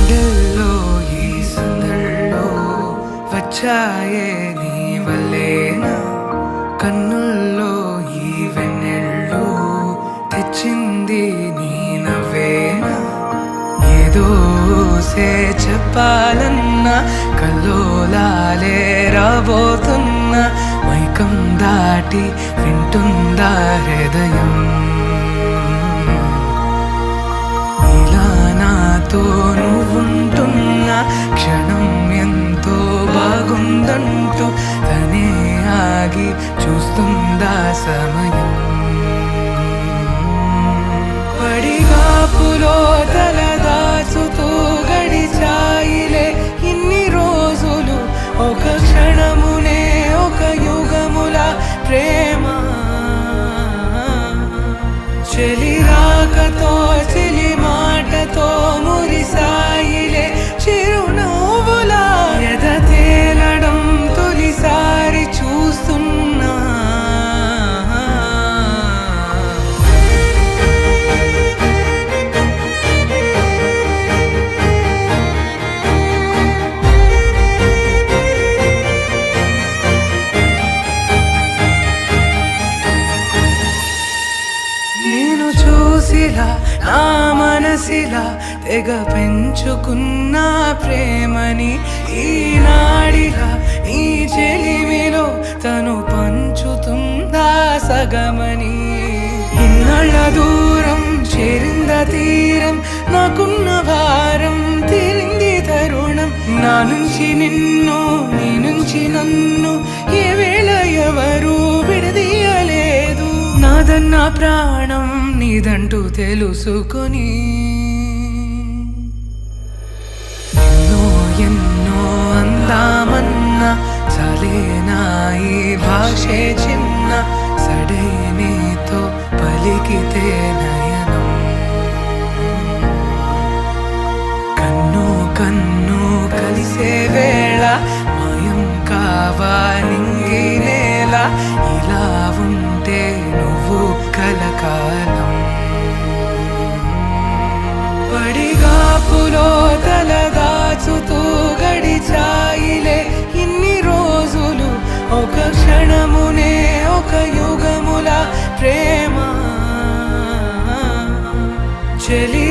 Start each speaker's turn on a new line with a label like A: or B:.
A: గుండెల్లో ఈ సందల్లో వచ్చాయే నీ వల్లేనా, కన్నుల్లో ఈ వెన్నెళ్ళు తెచ్చింది నీ నవ్వేనా. ఏదో చెప్పాలన్నా కల్లోలాలే రాబోతున్నా, మైకం దాటి వింటుందా హృదయం. ఇలా నాతో నువ్వుంటున్న క్షణం ఎంతో బాగుందంటూ తనే ఆగి చూస్తుందా సమయం. పడిగాపులో తలదాచుతూ గడిచాయిలే ఇన్ని రోజులు, ఒక క్షణమునే ఒక యుగముల ప్రేమ. చెలి రాకతో చెలి మాటతో మురిసాయిలే చిరునవ్వులా, ఎద తేలడం తొలిసారి చూస్తున్నా. నేను చూసిలా నా మనసిలా తెగ పెంచుకున్న ప్రేమని, ఈనాడిలా ఈ చెలిమిలో తను పంచుతుందా సగమని. ఇన్నాళ్ళ దూరం చేరింద తీరం, నాకున్న భారం తీరింది తరుణం. నా నుంచి నిన్ను నీ నుంచి నన్ను ఏ వేళ ఎవరు విడదీయలేదు. నాదన్న ప్రాణం నీదంటూ తెలుసుకొని ఎన్నో ఎన్నో అందామన్నా చాలేనా ఈ భాషే చిన్న. సడే నీతో పలికితే నయనం, కన్ను కన్ను కలిసే వేళ మాయం కావా నింగి నేల. ఇలా ఉంటే నువ్వు కలకాలం. పడిగాపులో తలదాచుతూ గడిచాయిలే ఇన్ని రోజులు, ఒక క్షణమునే ఒక యుగముల ప్రేమ. చెలి